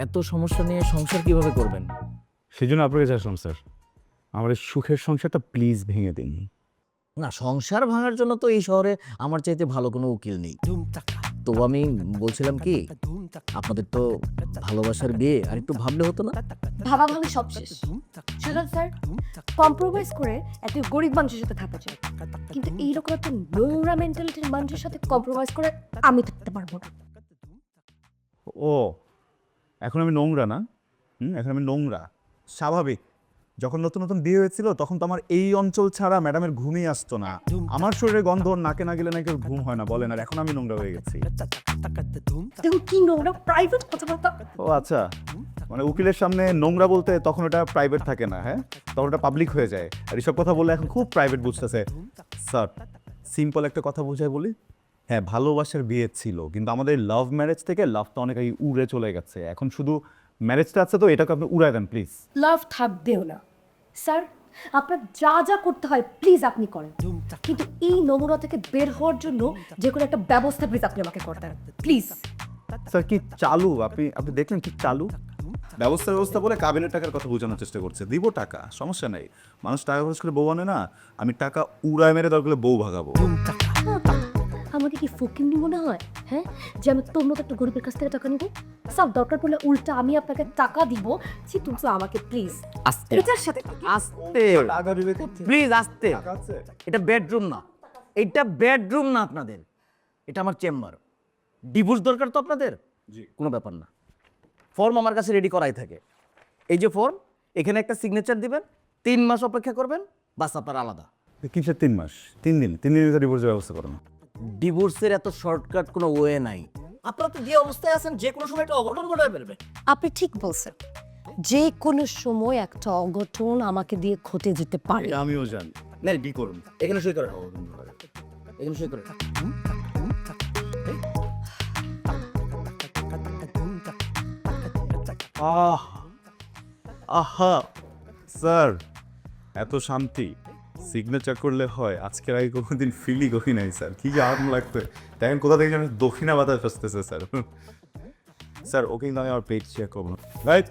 এত সমস্যা নিয়ে সংসার কিভাবে করবেন? সেই জন্য আপনার কাছে আসলাম স্যার, আমার এই সুখের সংসারটা প্লিজ ভেঙে দিন। না, সংসার ভাঙার জন্য তো এই শহরে আমার চাইতে ভালো কোনো উকিল নেই। তো আমি বলছিলাম কি, আপনাদের তো ভালোবাসার বিয়ে, আর একটু ভাবলে হতো না? ভাবা ভাবি সব শেষ। সুজন স্যার কম্প্রোমাইজ করে একটা গরিব মানুষের সাথে থাকতে চাই, কিন্তু এইরকম একটা নোংরা মেন্টালিটির মানুষের সাথে কম্প্রোমাইজ করে আমি থাকতে পারবো না। ও, এখন আমি নোংরা না? এখন আমি নোংরা স্বাভাবিক। যখন নতুন নতুন বিয়ে হয়েছিল তখন তো আমার এই অঞ্চল ছাড়া ম্যাডামের ঘুমই আসতো না। আমার শরীরে গন্ধ ওর নাকে না গেলে নাকি ওর ঘুম হয় না, বলেন। আর এখন আমি নোংরা হয়ে গেছি। দেখুন কি নোংরা প্রাইভেট কথাবার্তা। ও আচ্ছা, মানে উকিলের সামনে নোংরা বলতে তখন ওটা প্রাইভেট থাকে না, হ্যাঁ, তখন ওটা পাবলিক হয়ে যায়। আর এসব কথা বলে এখন খুব প্রাইভেট বুঝতেছে। স্যার, সিম্পল একটা কথা বুঝাই বলি। হ্যাঁ, ভালোবাসার বিয়ে ছিল, কিন্তু আমাদের লাভ ম্যারেজ থেকে লাভটা অনেক আগে উড়ে চলে গেছে। এখন শুধু ম্যারেজটা আছে, তো এটাকে আপনি উড়ায় দেন প্লিজ। লাভ থাকবেও না স্যার, আপনার যা যা করতে হয় প্লিজ আপনি করেন, কিন্তু এই নোংরা থেকে বের হওয়ার জন্য যে কোনো একটা ব্যবস্থা প্লিজ আপনি আমাকে করতে দেন প্লিজ। স্যার কি চালু, আপনি আপনি দেখলেন কি চালু? ব্যবস্থা বলে কাবিনের টাকার কথা বোঝানোর চেষ্টা করছে। দিব টাকা, সমস্যা নেই। মানুষ টাকা খরচ করে বউ আনে না, আমি টাকা উড়ায় মেরে দরকার হলে বউ ভাগাবো। আমাকে কি ফকিন্নি মনে হয়? হ্যাঁ, যে আমি তোর মতো একটা গরিবের কাছ থেকে টাকা নিব? সব দরকার পড়লে উল্টা আমি আপনাকে টাকা দিব। ছি, তুমি তো আমাকে প্লিজ আস্তে এটার সাথে আস্তে টাকা দিবে কোথায়? প্লিজ, আস্তে। টাকা আছে? এটা বেডরুম না, এটা বেডরুম না আপনাদের, এটা আমার চেম্বার। ডিভোর্স দরকার তো আপনাদের? জি। কোনো ব্যাপার না, ফর্ম আমার কাছে রেডি করাই থাকে। এই যে ফর্ম, এখানে একটা সিগনেচার দিবেন, 3 মাস অপেক্ষা করবেন, বাস আপনার আলাদা। কিসের 3 মাস? 3 দিন ভিতরে ডিভোর্সের ব্যবস্থা করুন। ডিভোর্সের এত শর্টকাট কোনো ওয়ে নাই। আপনারা তো যে অবস্থায় আছেন, যে কোনো সময় একটা অঘটন ঘটায় ফেলবে। আপনি ঠিক বলছেন, যে কোনো সময় একটা অঘটন আমাকে দিয়ে ঘটে যেতে পারে। আমিও জানি। না, কি করুন, এখানে সই করেন, এখানে সই করেন। আহা স্যার, এত শান্তি সিগনেচার করলে হয়? আজকের আগে কোনোদিন ফিলই করি নাই স্যার। কি যে আরাম লাগবে। দেখেন কোথা থেকে যেন দক্ষিণা বাতাস আসতেছে স্যার। স্যার, ওকে কিন্তু আমি আমার পেট চেক করবো, রাইট?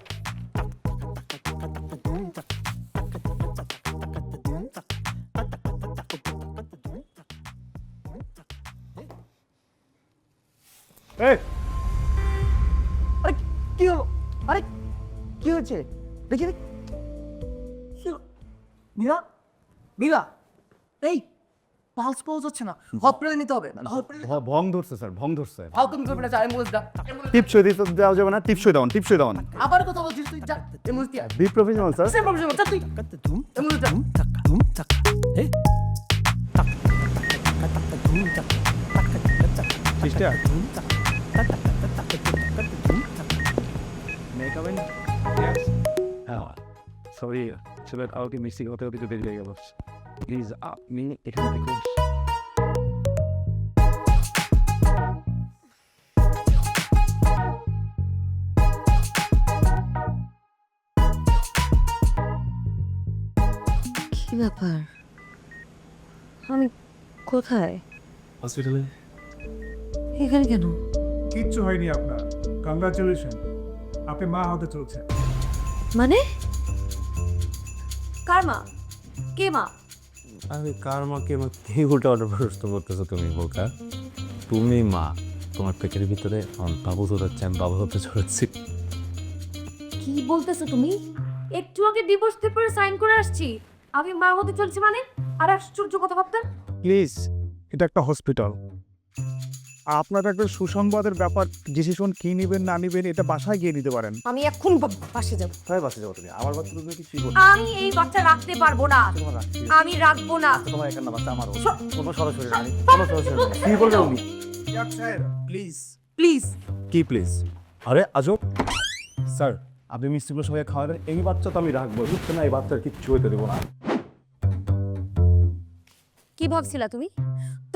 এই, আরে কি হলো? আরে কি হয়েছে? দেখি দেখি। কি হলো? মীরা, মীরা, এই পালস পাওয়া যাচ্ছে না, হসপিটালে নিতে হবে। ভং ধরছে স্যার, ভং ধরছে। হাউ তুমি করবে না? যা অ্যাম্বুলেন্স দা। টিপসই দিতে দেওয়া যাবে না? টিপসই দেওয়ান, টিপসই দেওয়ান। আবার কথা বলছিস তুই? যা অ্যাম্বুলেন্স দিয়া। Be professional sir. Same problem, যা তুই অ্যাম্বুলেন্স যা। সিস্টার, মেক আপ হ্যাঁ, সরি ছেলে কাউকে মিষ্টি হতে হতে দেরি হয়ে গেল। প্লিজ আপনি এখান থেকে কি ব্যাপার? আমি কোথায়? হসপিটালে। এখানে কেন? কিচ্ছু হয়নি আপনার। কংগ্রাচুলেশন, আপনি মা হতে চলছেন। মানে কার মা? কে মা? আরে কার মাকে কি উল্টা পাল্টা প্রশ্ন করতেছো তুমি বোকা? তুমি মা, তোমার পেটের ভিতরে বাবু ধরাচ্ছে, আমি বাবু হতে চড়াচ্ছি। কি বলতেছো তুমি? একটু আগে ডিভোর্স পেপারে সাইন করে আসছি, আমি মা হতে চলছি মানে? আর আশ্চর্য কথা ভাবতেন। প্লিজ, এটা একটা হসপিটাল। আপনার একটা সুসংবাদের ব্যাপার, ডিসিশন কি নেবেন না নেবেন এটা বাসায় গিয়ে নিতে পারেন। আমি এখন বাসে যাব। তাই বাসে যাবো তুমি? আমার বাচ্চা তুমি কিছুই বলছো আমি এই বাচ্চা রাখতে পারবো না, আমি রাখবো না। তোমার এখানে বাচ্চা আমারও স- কোনো সরাসরি নাই, কোনো সরাসরি নাই। কি বলবে উনি? Please please. কি প্লিজ? আরে আজব স্যার, আপনি মিষ্টিগুলো সবাই খাওয়ালেন, এই বাচ্চা তো আমি রাখবো, বুঝছো না? এই বাচ্চার কিচ্ছু হইতে দেবো না। কি ভাবছিলা তুমি?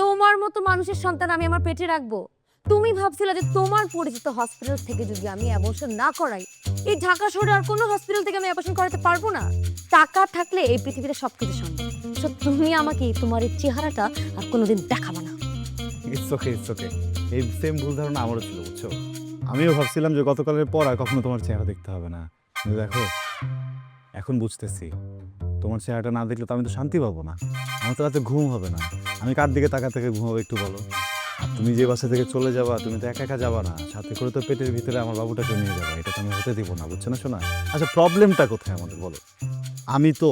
তোমার মতো মানুষের সন্তান আমি আমার পেটে রাখবো? তুমি ভাবছিলা যে তোমার পরিচিত হসপিটাল থেকে যদি আমি অ্যাবর্শন না করাই, এই ঢাকা শহরে আর কোনো হসপিটাল থেকে আমি অ্যাবর্শন করাতে পারবো না? টাকা থাকলে এই পৃথিবীতে সবকিছু সম্ভব। তো তুমি আমাকে তোমার এই চেহারাটা আর কোনোদিন দেখাবো না। It's okay, it's okay. এই সেম ভুল ধারণা আমারও ছিল, বুঝছো? আমিও ভাবছিলাম যে গতকালের পর আর কখনো তোমার চেহারা দেখতে হবে না, কিন্তু দেখো এখন বুঝতেছি তোমার চেহারাটা না দেখলে তো আমি তো শান্তি পাবো না, আমার তো রাতে ঘুম হবে না। আমি কার দিকে তাকা থেকে ঘুমাবো একটু বলো? আর তুমি যে বাসা থেকে চলে যাবা, তুমি তো একা একা যাবা না, সাথে করে তো পেটের ভিতরে আমার বাবুটাকে নিয়ে যাবা, এটা তো আমি হতে দিব না, বুঝছো না শোনা? আচ্ছা প্রবলেমটা কোথায় আমাদের বলো? আমি তো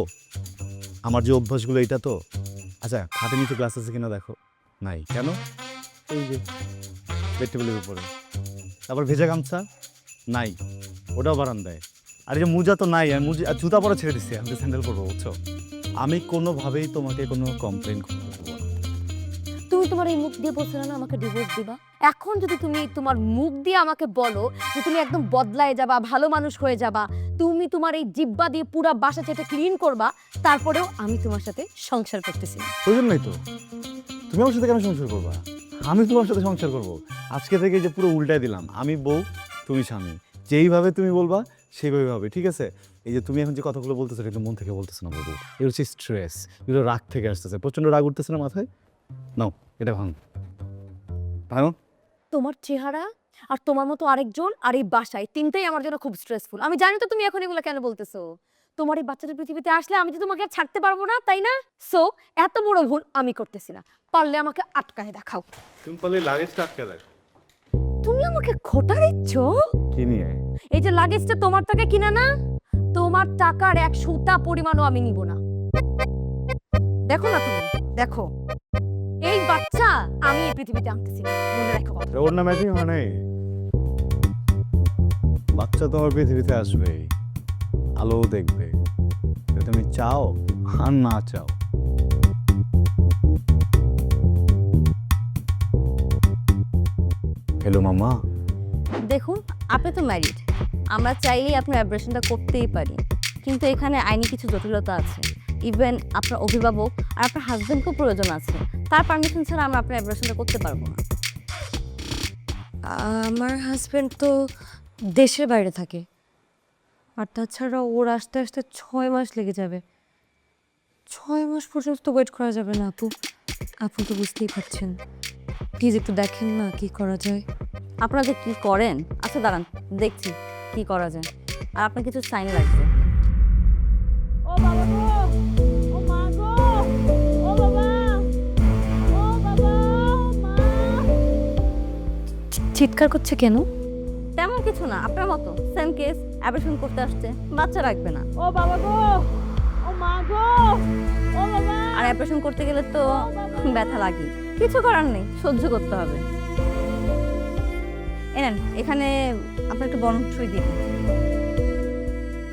আমার যে অভ্যাসগুলো এটা তো, আচ্ছা খাটে নিচে গ্লাস আছে কিনা দেখো, নাই কেন? এই যে বেড টেবিলের উপরে। তারপর ভেজা গামছা নাই, ওটাও বারান্দায়। আর এই যে মোজা তো নাই, আমি মোজা জুতা পরে ছেড়ে দিচ্ছি, আমি স্যান্ডেল করবো, বুঝছো? আমি কোনোভাবেই তোমাকে কোনো কমপ্লেন করতে দেবো না। তুমি তোমার এই মুখ দিয়ে বলছিলে না আমাকে ডিভোর্স দিবা, এখন যদি তুমি তোমার মুখ দিয়ে আমাকে বলো যে তুমি একদম বদলায় যাবা, ভালো মানুষ হয়ে যাবা, তুমি তোমার এই জিব্বা দিয়ে পুরা বাসা চেটে ক্লিন করবা, তারপরেও আমি তোমার সাথে সংসার করতেছি না। প্রয়োজন নাই তো, তুমি আমার সাথে কেন সংসার করবা? আমি তোমার সাথে সংসার করবো। আজকে থেকে যে পুরো উল্টায় দিলাম, আমি বউ তুমি স্বামী, যেইভাবে তুমি বলবা সেইভাবে হবে, ঠিক আছে? এই যে তুমি এখন যে কথাগুলো বলতেছো কিন্তু মন থেকে বলতেছো না বলবো, এগুলো হচ্ছে স্ট্রেস, এগুলো রাগ থেকে আসতেছে, প্রচণ্ড রাগ উঠতেছে না মাথায়। নাও এটা ভাঙ ভাঙো। তোমার চেহারা আর তোমার মতো আরেকজন আর এই বাসায় তিনটাই আমার জন্য খুব স্ট্রেসফুল। আমি জানি তো তুমি এখন এগুলো কেন বলতেছো। তোমার এই বাচ্চাদের পৃথিবীতে আসলে আমি তো তোমাকে আর ছাড়তে পারবো না, তাই না? সো এত বড় ভুল আমি করতেছি না, পারলে আমাকে আটকায় দেখাও। সিম্পলি লাগেজটা আটকে দেয়। তুমি আমাকে খোটা দিচ্ছ? কি নিয়ে? এই যে লাগেজটা তোমার টাকা কিনা না, তোমার টাকার এক সুতা পরিমাণও আমি নিব না। দেখো না তুমি, দেখো এই বাচ্চা আমি এই পৃথিবীতে আনতেছি না, মনে রাখো কথা। ওর না ম্যাচিং হয় নাই, বাচ্চা তোমার পৃথিবীতে আসবে, আলো দেখবে, তুমি চাও আর না চাও। হ্যালো মামা। দেখুন, আপনি তো ম্যারিড, আমরা চাইলেই আপনার অ্যাবরেশনটা করতেই পারি, কিন্তু এখানে আইনি কিছু জটিলতা আছে। ইভেন আপনার অভিভাবক আর আপনার হাজবেন্ডকেও প্রয়োজন আছে, তার পারমিশন ছাড়া আমরা আপনার অ্যাবরেশনটা করতে পারবো না। আমার হাজবেন্ড তো দেশের বাইরে থাকে, আর তাছাড়া ওর আসতে আসতে 6 মাস লেগে যাবে। 6 মাস পর্যন্ত তো ওয়েট করা যাবে না আপু, আপনি তো বুঝতেই পারছেন। প্লিজ একটু দেখেন না কি করা যায়। আপনারা যে কি করেন, আচ্ছা দাঁড়ান দেখছি কি করা যায়। আর আপনার কিছু সাইন লাগবে। ও বাবা গো, ও মা গো, ও বাবা, ও বাবা, ও মা। চিৎকার করছে কেন? তেমন কিছু না, আপনার মতো সেম কেস, অ্যাবরেশন করতে আসছে, বাচ্চা রাখবে না। ও বাবা গো, ও মা গো, ও বাবা। আর অ্যাবরেশন করতে গেলে তো ব্যথা লাগে, কিছু করার নেই, সহ্য করতে হবে। এনেন, এখানে আপনার একটু বরং ছুঁই দিন।